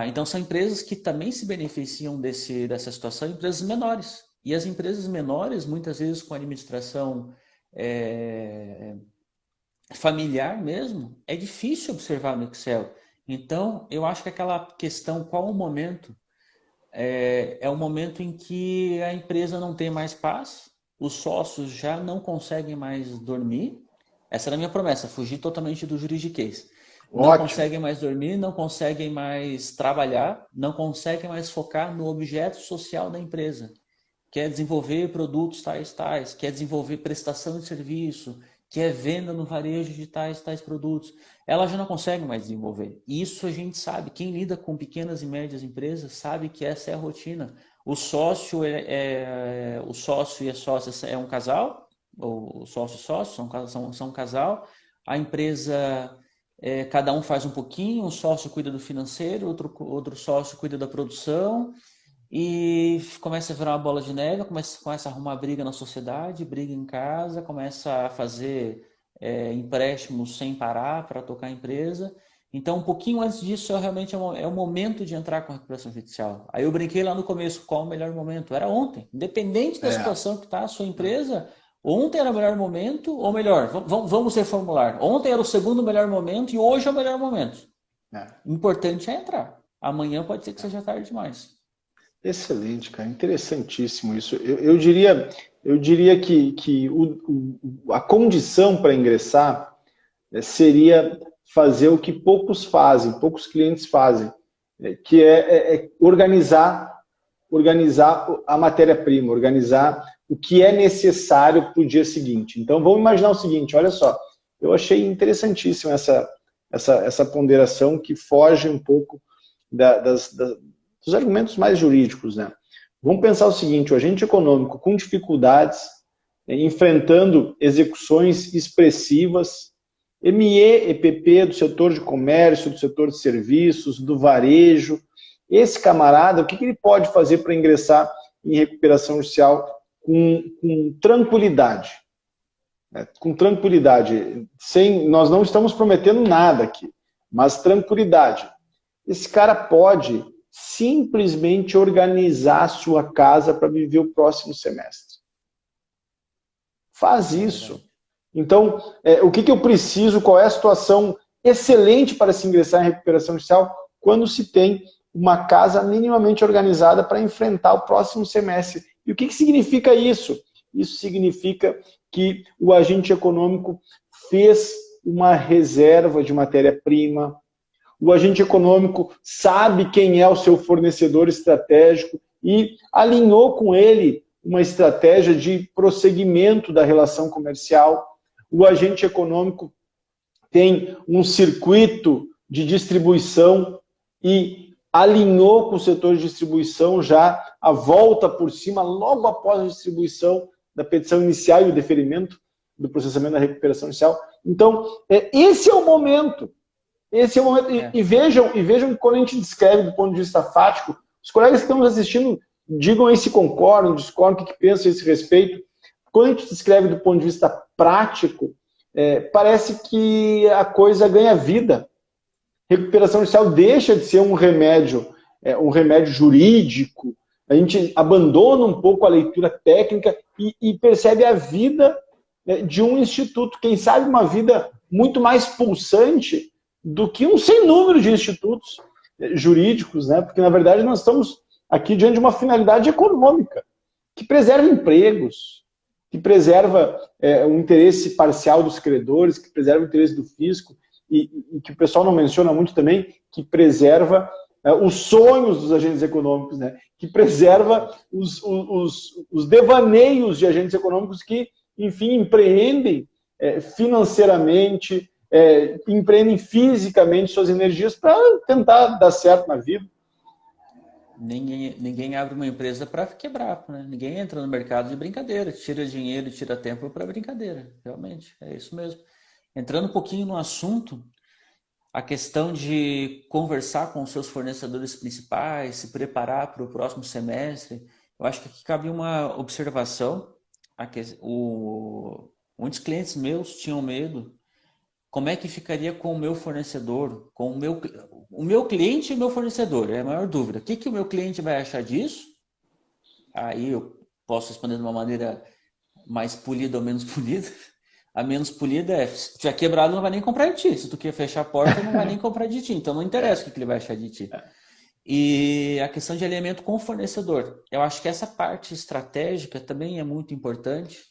Então são empresas que também se beneficiam dessa situação, empresas menores. E as empresas menores, muitas vezes com administração familiar mesmo, é difícil observar no Excel. Então, eu acho que aquela questão, qual o momento, é o momento em que a empresa não tem mais paz, os sócios já não conseguem mais dormir. Essa era a minha promessa, fugir totalmente do juridiquês. Não Ótimo. conseguem mais dormir, não conseguem mais trabalhar, não conseguem mais focar no objeto social da empresa. Quer desenvolver produtos tais, quer desenvolver prestação de serviço, quer venda no varejo de tais produtos. Ela já não consegue mais desenvolver. Isso a gente sabe, quem lida com pequenas e médias empresas sabe que essa é a rotina. O sócio o sócio e a sócia é um casal, ou sócio e sócio são um casal. A empresa, cada um faz um pouquinho, um sócio cuida do financeiro, outro sócio cuida da produção, e começa a virar uma bola de neve, começa a arrumar briga na sociedade, briga em casa, começa a fazer empréstimos sem parar para tocar a empresa. Então, um pouquinho antes disso, realmente é o momento de entrar com a recuperação judicial. Aí eu brinquei lá no começo, qual o melhor momento? Era ontem. Independente da situação que está a sua empresa, ontem era o melhor momento, ou melhor, vamos reformular. Ontem era o segundo melhor momento e hoje é o melhor momento. O importante é entrar. Amanhã pode ser que seja tarde demais. Excelente, cara. Interessantíssimo isso. Eu diria que a condição para ingressar seria fazer o que poucos clientes fazem, que é organizar a matéria-prima, organizar o que é necessário para o dia seguinte. Então, vamos imaginar o seguinte, olha só, eu achei interessantíssimo essa ponderação que foge um pouco dos argumentos mais jurídicos, né? Vamos pensar o seguinte, o agente econômico com dificuldades, enfrentando execuções expressivas, ME, EPP do setor de comércio, do setor de serviços, do varejo. Esse camarada, o que ele pode fazer para ingressar em recuperação judicial com tranquilidade? Com tranquilidade. Nós não estamos prometendo nada aqui, mas tranquilidade. Esse cara pode simplesmente organizar a sua casa para viver o próximo semestre. Faz isso. Então, o que eu preciso, qual é a situação excelente para se ingressar em recuperação judicial? Quando se tem uma casa minimamente organizada para enfrentar o próximo semestre. E o que significa isso? Isso significa que o agente econômico fez uma reserva de matéria-prima, o agente econômico sabe quem é o seu fornecedor estratégico e alinhou com ele uma estratégia de prosseguimento da relação comercial. O agente econômico tem um circuito de distribuição e alinhou com o setor de distribuição já a volta por cima, logo após a distribuição da petição inicial e o deferimento do processamento da recuperação inicial. Então, esse é o momento. Esse é o momento. E vejam quando a gente descreve do ponto de vista fático, os colegas que estão nos assistindo, digam aí se concordam, discordam, o que pensam a esse respeito. Quando a gente descreve do ponto de vista prático, parece que a coisa ganha vida. Recuperação judicial deixa de ser um remédio jurídico, a gente abandona um pouco a leitura técnica e percebe a vida de um instituto, quem sabe uma vida muito mais pulsante do que um sem número de institutos jurídicos, né? Porque, na verdade, nós estamos aqui diante de uma finalidade econômica, que preserva empregos, que preserva o interesse parcial dos credores, que preserva o interesse do fisco, e que o pessoal não menciona muito também, que preserva os sonhos dos agentes econômicos, né? Que preserva os devaneios de agentes econômicos que, enfim, empreendem financeiramente, empreendem fisicamente suas energias para tentar dar certo na vida. Ninguém abre uma empresa para quebrar, né? Ninguém entra no mercado de brincadeira, tira dinheiro, tira tempo para brincadeira. Realmente, é isso mesmo. Entrando um pouquinho no assunto, a questão de conversar com os seus fornecedores principais, se preparar para o próximo semestre, eu acho que aqui cabe uma observação. Muitos clientes meus tinham medo. Como é que ficaria com o meu fornecedor, com o meu cliente e o meu fornecedor? É a maior dúvida. O que o meu cliente vai achar disso? Aí eu posso responder de uma maneira mais polida ou menos polida. A menos polida é, se tiver quebrado, não vai nem comprar de ti. Se tu quer fechar a porta, não vai nem comprar de ti. Então não interessa o que ele vai achar de ti. E a questão de alinhamento com o fornecedor. Eu acho que essa parte estratégica também é muito importante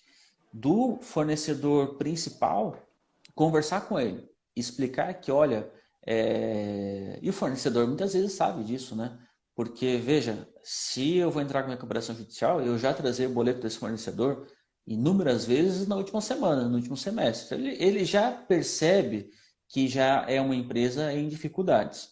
do fornecedor principal, conversar com ele, explicar que, olha, e o fornecedor muitas vezes sabe disso, né? Porque, veja, se eu vou entrar com recuperação judicial, eu já trazei o boleto desse fornecedor inúmeras vezes na última semana, no último semestre. Ele já percebe que já é uma empresa em dificuldades.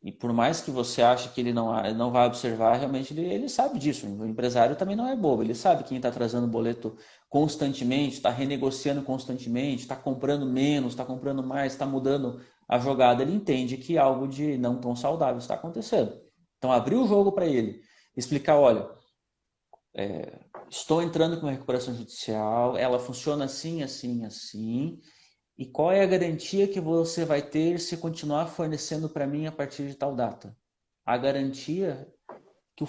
E por mais que você ache que ele não vai observar, realmente ele sabe disso. O empresário também não é bobo, ele sabe quem está trazendo boleto constantemente, está renegociando constantemente, está comprando menos, está comprando mais, está mudando a jogada. Ele entende que algo de não tão saudável está acontecendo. Então, abrir o jogo para ele, explicar, olha, estou entrando com uma recuperação judicial, ela funciona assim, assim, assim. E qual é a garantia que você vai ter se continuar fornecendo para mim a partir de tal data? A garantia que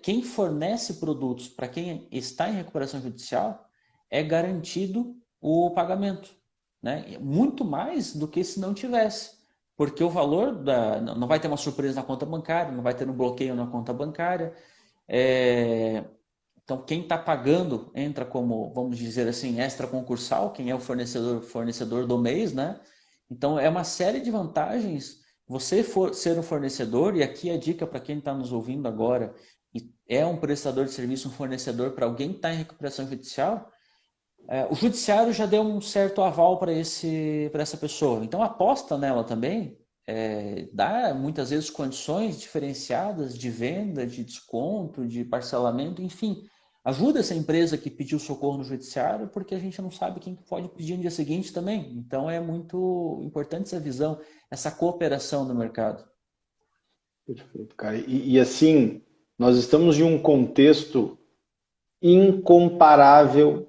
quem fornece produtos para quem está em recuperação judicial é garantido o pagamento, né? Muito mais do que se não tivesse. Porque o valor não vai ter uma surpresa na conta bancária, não vai ter um bloqueio na conta bancária. Então, quem está pagando entra como, vamos dizer assim, extra concursal, quem é o fornecedor do mês, né? Então, é uma série de vantagens você ser um fornecedor, e aqui a dica para quem está nos ouvindo agora, e é um prestador de serviço, um fornecedor para alguém que está em recuperação judicial, o judiciário já deu um certo aval para essa pessoa. Então, aposta nela também, dá muitas vezes condições diferenciadas de venda, de desconto, de parcelamento, enfim. Ajuda essa empresa que pediu socorro no judiciário, porque a gente não sabe quem pode pedir no dia seguinte também. Então é muito importante essa visão, essa cooperação no mercado. Perfeito, cara. E assim, nós estamos em um contexto incomparável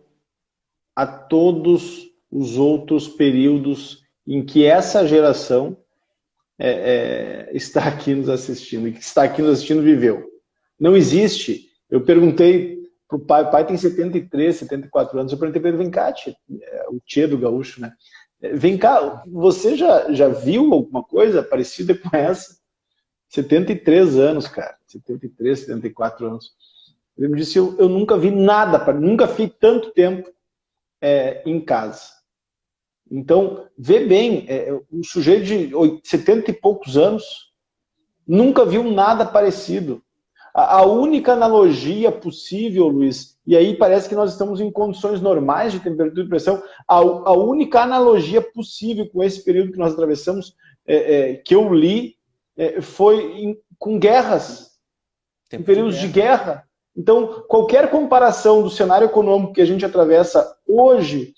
a todos os outros períodos em que essa geração está aqui nos assistindo, e que está aqui nos assistindo viveu. Não existe. Eu perguntei pro pai, o pai tem 73, 74 anos, eu perguntei para ele, vem cá, tia, o tio do gaúcho, né? Vem cá, você já viu alguma coisa parecida com essa? 73 anos, cara, 73, 74 anos. Ele me disse, eu nunca vi nada, nunca vi tanto tempo em casa. Então, vê bem, um sujeito de 70 e poucos anos nunca viu nada parecido. A única analogia possível, Luiz, e aí parece que nós estamos em condições normais de temperatura e pressão, a única analogia possível com esse período que nós atravessamos, que eu li, foi com guerras, em períodos de guerra. Então, qualquer comparação do cenário econômico que a gente atravessa hoje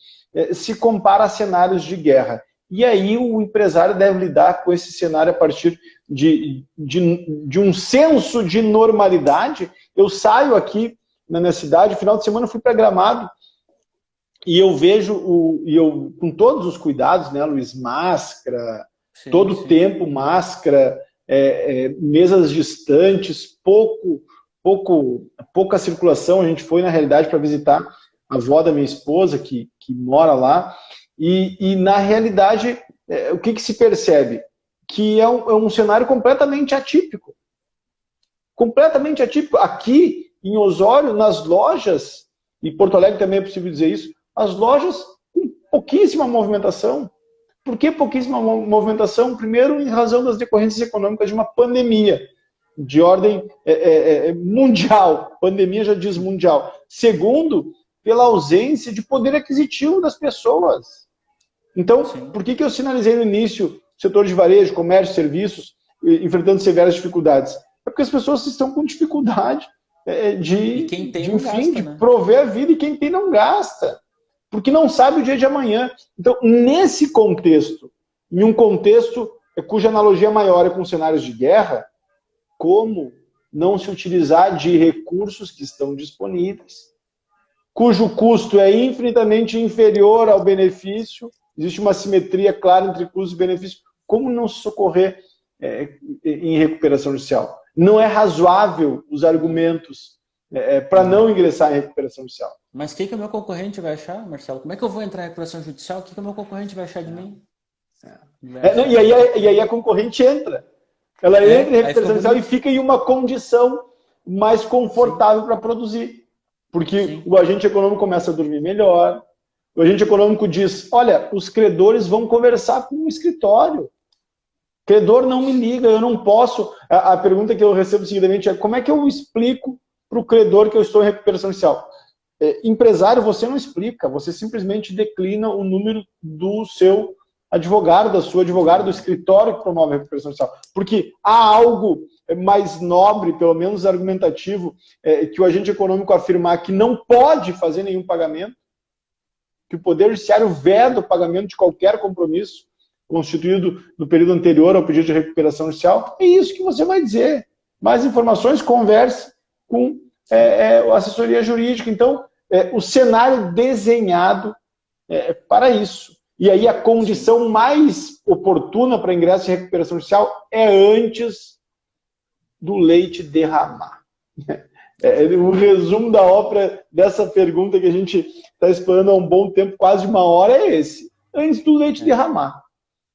se compara a cenários de guerra. E aí o empresário deve lidar com esse cenário a partir de um senso de normalidade. Eu saio aqui na minha cidade, no final de semana eu fui para Gramado, e eu vejo, com todos os cuidados, né, Luiz? Máscara, sim, todo o tempo máscara, mesas distantes, pouca circulação. A gente foi, na realidade, para visitar a avó da minha esposa, que mora lá, e na realidade o que se percebe? Que é um cenário completamente atípico. Completamente atípico. Aqui, em Osório, nas lojas, e Porto Alegre também é possível dizer isso, as lojas com pouquíssima movimentação. Por que pouquíssima movimentação? Primeiro, em razão das decorrências econômicas de uma pandemia de ordem mundial. Pandemia já diz mundial. Segundo, pela ausência de poder aquisitivo das pessoas. Então, por que eu sinalizei no início setor de varejo, comércio, serviços, enfrentando severas dificuldades? É porque as pessoas estão com dificuldade de prover a vida, e quem tem não gasta. Porque não sabe o dia de amanhã. Então, nesse contexto, em um contexto cuja analogia maior é com cenários de guerra, como não se utilizar de recursos que estão disponíveis, cujo custo é infinitamente inferior ao benefício, existe uma simetria clara entre custo e benefício, como não se socorrer em recuperação judicial? Não é razoável os argumentos para não ingressar em recuperação judicial. Mas o que o meu concorrente vai achar, Marcelo? Como é que eu vou entrar em recuperação judicial? O que o meu concorrente vai achar de mim? E aí a concorrente entra. Ela entra em recuperação judicial e fica em uma condição mais confortável para produzir. Porque o agente econômico começa a dormir melhor. O agente econômico diz, olha, os credores vão conversar com o escritório. O credor não me liga, eu não posso. A pergunta que eu recebo seguidamente é, como é que eu explico para o credor que eu estou em recuperação judicial? Empresário, você não explica, você simplesmente declina o número do seu advogado, da sua advogada, do escritório que promove a recuperação judicial. Porque há algo mais nobre, pelo menos argumentativo, que o agente econômico afirmar que não pode fazer nenhum pagamento, que o Poder Judiciário veda o pagamento de qualquer compromisso constituído no período anterior ao pedido de recuperação judicial. É isso que você vai dizer. Mais informações, converse com a assessoria jurídica. Então, o cenário desenhado para isso. E aí a condição mais oportuna para ingresso em recuperação judicial é antes do leite derramar. O resumo da ópera dessa pergunta que a gente está explorando há um bom tempo, quase uma hora, é esse. Antes do leite derramar.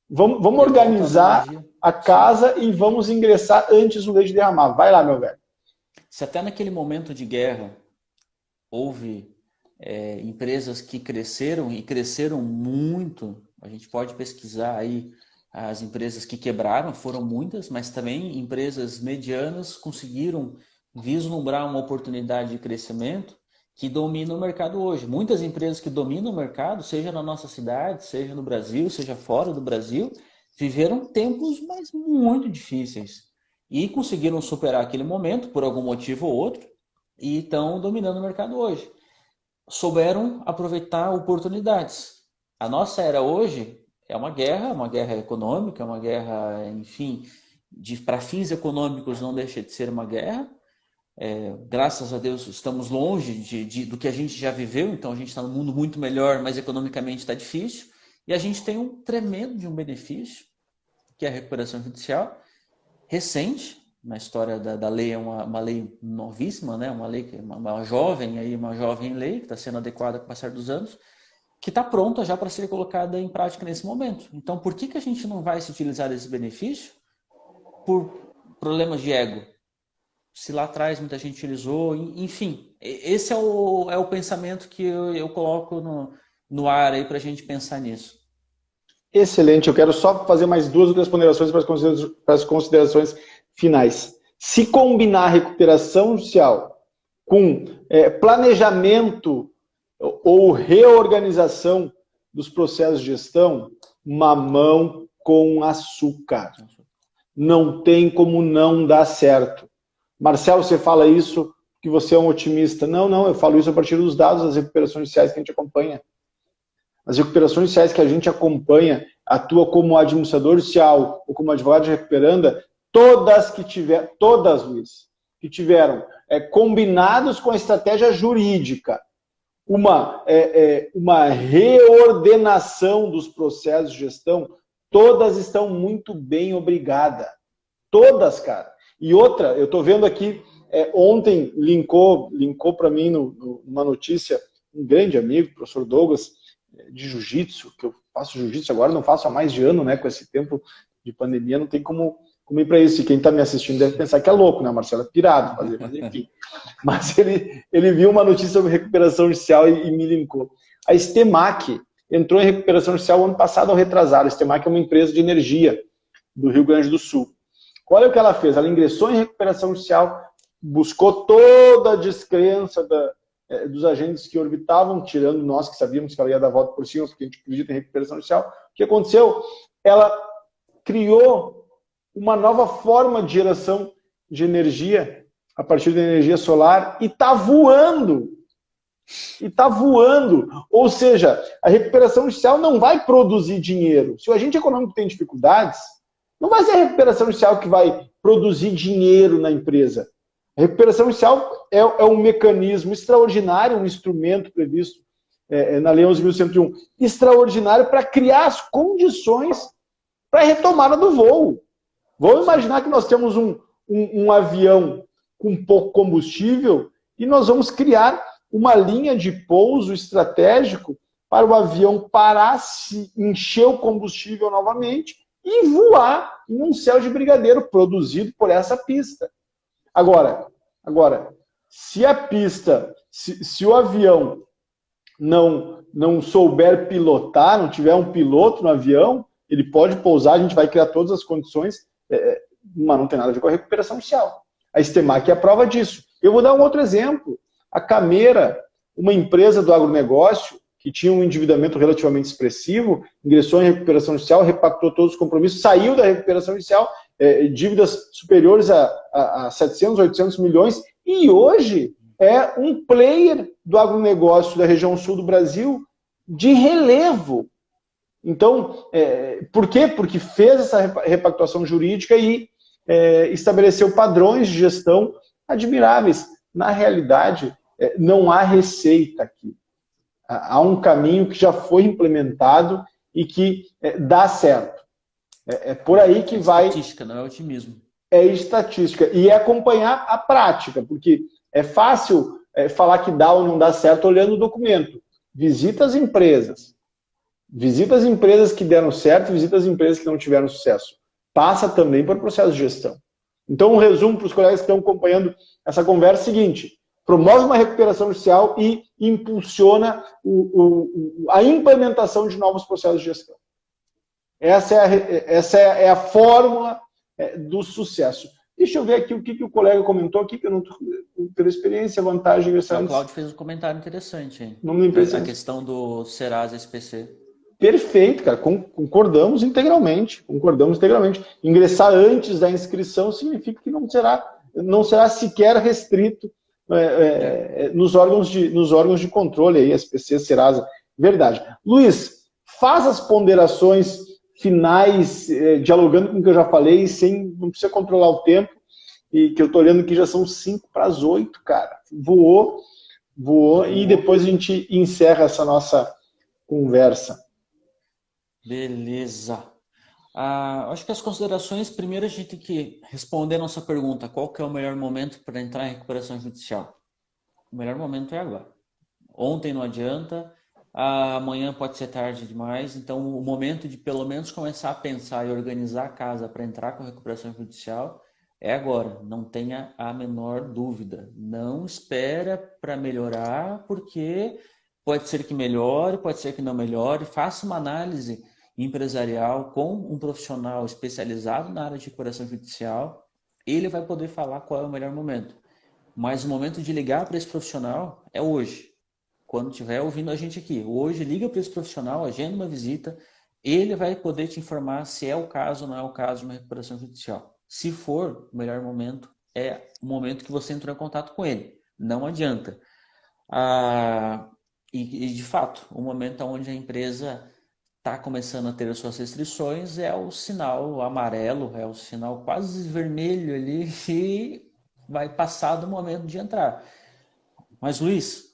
Vamos organizar a casa e vamos ingressar antes do leite derramar. Vai lá, meu velho. Se até naquele momento de guerra houve empresas que cresceram e cresceram muito, a gente pode pesquisar aí as empresas que quebraram, foram muitas, mas também empresas medianas conseguiram vislumbrar uma oportunidade de crescimento que domina o mercado hoje. Muitas empresas que dominam o mercado, seja na nossa cidade, seja no Brasil, seja fora do Brasil, viveram tempos mas muito difíceis e conseguiram superar aquele momento por algum motivo ou outro e estão dominando o mercado hoje. Souberam aproveitar oportunidades. A nossa era hoje é uma guerra econômica, uma guerra, enfim, para fins econômicos não deixa de ser uma guerra. Graças a Deus estamos longe do que a gente já viveu, então a gente está num mundo muito melhor, mas economicamente está difícil. E a gente tem um tremendo de um benefício, que é a recuperação judicial, recente, na história da lei, é uma lei novíssima, né? Uma lei, uma jovem lei, que está sendo adequada com o passar dos anos, que está pronta já para ser colocada em prática nesse momento. Então, por que a gente não vai se utilizar desse benefício? Por problemas de ego. Se lá atrás muita gente utilizou, enfim. Esse é o pensamento que eu coloco no ar aí para a gente pensar nisso. Excelente. Eu quero só fazer mais 2 ponderações para as considerações finais. Se combinar recuperação judicial com planejamento ou reorganização dos processos de gestão, mamão com açúcar. Não tem como não dar certo. Marcelo, você fala isso que você é um otimista. Não, eu falo isso a partir dos dados das recuperações judiciais que a gente acompanha. As recuperações judiciais que a gente acompanha, atua como administrador judicial ou como advogado de recuperanda, Luiz, que tiveram combinados com a estratégia jurídica, uma reordenação dos processos de gestão, todas estão muito bem, obrigada. Todas, cara. E outra, eu estou vendo aqui, ontem linkou para mim numa notícia, um grande amigo, o professor Douglas, de jiu-jitsu, que eu faço jiu-jitsu agora, não faço há mais de ano, né? Com esse tempo de pandemia, não tem como ir para isso. E quem está me assistindo deve pensar que é louco, né? Marcelo é pirado fazer, mas enfim. Mas ele viu uma notícia sobre recuperação judicial e me linkou. A Estemac entrou em recuperação judicial ano passado ou retrasado. A Estemac é uma empresa de energia do Rio Grande do Sul. Olha o que ela fez. Ela ingressou em recuperação judicial, buscou toda a descrença dos agentes que orbitavam, tirando nós que sabíamos que ela ia dar volta por cima, porque a gente acredita em recuperação judicial. O que aconteceu? Ela criou uma nova forma de geração de energia a partir da energia solar e está voando. E está voando. Ou seja, a recuperação judicial não vai produzir dinheiro. Se o agente econômico tem dificuldades, não vai ser a recuperação judicial que vai produzir dinheiro na empresa. A recuperação judicial é um mecanismo extraordinário, um instrumento previsto na Lei 11.101, extraordinário para criar as condições para a retomada do voo. Vamos imaginar que nós temos um avião com pouco combustível e nós vamos criar uma linha de pouso estratégico para o avião parar, se encher o combustível novamente e voar em um céu de brigadeiro produzido por essa pista. Agora, se a pista, se o avião não souber pilotar, não tiver um piloto no avião, ele pode pousar, a gente vai criar todas as condições, mas não tem nada a ver com a recuperação judicial. A Estemac é a prova disso. Eu vou dar um outro exemplo. A Camera, uma empresa do agronegócio, que tinha um endividamento relativamente expressivo, ingressou em recuperação judicial, repactou todos os compromissos, saiu da recuperação judicial, dívidas superiores a 700, 800 milhões, e hoje é um player do agronegócio da região sul do Brasil de relevo. Então, por quê? Porque fez essa repactuação jurídica e estabeleceu padrões de gestão admiráveis. Na realidade, não há receita aqui. Há um caminho que já foi implementado e que dá certo. É por aí que vai... É estatística, não é otimismo. É estatística. E é acompanhar a prática, porque é fácil falar que dá ou não dá certo olhando o documento. Visita as empresas. Visita as empresas que deram certo, visita as empresas que não tiveram sucesso. Passa também por processo de gestão. Então, um resumo para os colegas que estão acompanhando essa conversa é o seguinte: promove uma recuperação judicial e impulsiona a implementação de novos processos de gestão. Essa é a fórmula do sucesso. Deixa eu ver aqui o que o colega comentou aqui, que eu não estou pela experiência, vantagem... O Cláudio fez um comentário interessante, hein? A questão do Serasa SPC. Perfeito, cara. Concordamos integralmente. Ingressar antes da inscrição significa que não será sequer restrito nos órgãos de controle, aí, SPC, Serasa. Verdade. Luiz, faz as ponderações finais, dialogando com o que eu já falei, não precisa controlar o tempo, e que eu estou olhando que já são 7:55, cara. Voou, e depois a gente encerra essa nossa conversa. Beleza. Acho que as considerações, primeiro a gente tem que responder a nossa pergunta: qual que é o melhor momento para entrar em recuperação judicial? O melhor momento é agora. Ontem não adianta, amanhã pode ser tarde demais, então o momento de pelo menos começar a pensar e organizar a casa para entrar com a recuperação judicial é agora. Não tenha a menor dúvida. Não espera para melhorar, porque pode ser que melhore, pode ser que não melhore. Faça uma análise empresarial com um profissional especializado na área de recuperação judicial. Ele vai poder falar qual é o melhor momento. Mas o momento de ligar para esse profissional é hoje. Quando estiver ouvindo a gente aqui, hoje liga para esse profissional, agenda uma visita, ele vai poder te informar se é o caso ou não é o caso de uma recuperação judicial. Se for, o melhor momento é o momento que você entrou em contato com ele. Não adianta. E de fato, o momento onde a empresa está começando a ter as suas restrições é o sinal amarelo, é o sinal quase vermelho ali, e vai passar do momento de entrar. Mas, Luiz,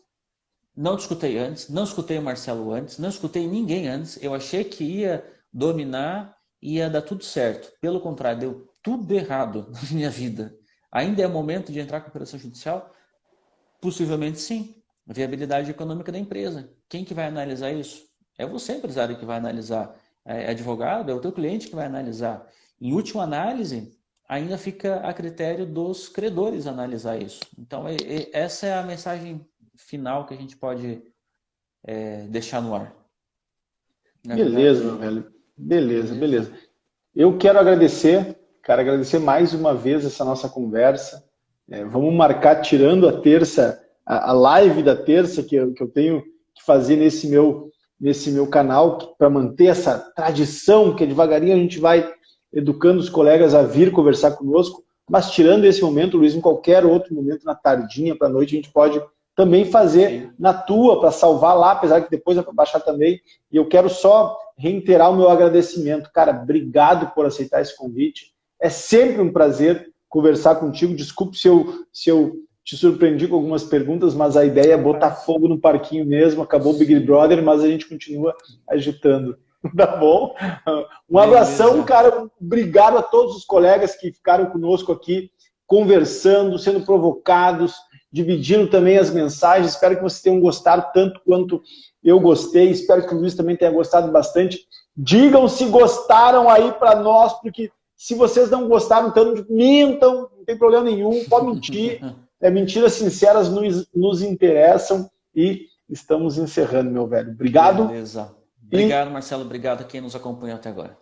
não te escutei antes, não escutei o Marcelo antes, não escutei ninguém antes. Eu achei que ia dominar e ia dar tudo certo. Pelo contrário, deu tudo errado na minha vida. Ainda é momento de entrar com a recuperação judicial? Possivelmente sim. A viabilidade econômica da empresa. Quem que vai analisar isso? É você, empresário, que vai analisar. É advogado, é o teu cliente que vai analisar. Em última análise, ainda fica a critério dos credores analisar isso. Então, essa é a mensagem final que a gente pode deixar no ar. Na Beleza, verdade, meu velho. Beleza, beleza. beleza. Eu quero agradecer, cara, agradecer mais uma vez essa nossa conversa. Vamos marcar, tirando a terça, a live da terça que eu tenho que fazer nesse meu canal, para manter essa tradição, que devagarinho a gente vai educando os colegas a vir conversar conosco. Mas tirando esse momento, Luiz, em qualquer outro momento, na tardinha, para a noite, a gente pode também fazer Sim. na tua, para salvar lá, apesar que depois é para baixar também. E eu quero só reiterar o meu agradecimento. Cara, obrigado por aceitar esse convite. É sempre um prazer conversar contigo. Desculpe se eu te surpreendi com algumas perguntas, mas a ideia é botar fogo no parquinho mesmo. Acabou o Big Brother, mas a gente continua agitando. Tá bom? Um abração, Beleza. cara. Obrigado a todos os colegas que ficaram conosco aqui, conversando, sendo provocados, dividindo também as mensagens. Espero que vocês tenham gostado tanto quanto eu gostei. Espero que o Luiz também tenha gostado bastante. Digam se gostaram aí para nós, porque se vocês não gostaram, então mintam, não tem problema nenhum, pode mentir. Mentiras sinceras nos interessam e estamos encerrando, meu velho. Obrigado. Beleza. Obrigado, Marcelo. Obrigado a quem nos acompanhou até agora.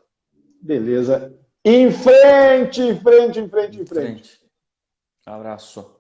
Beleza. Em frente, em frente, em frente, em frente. Um abraço.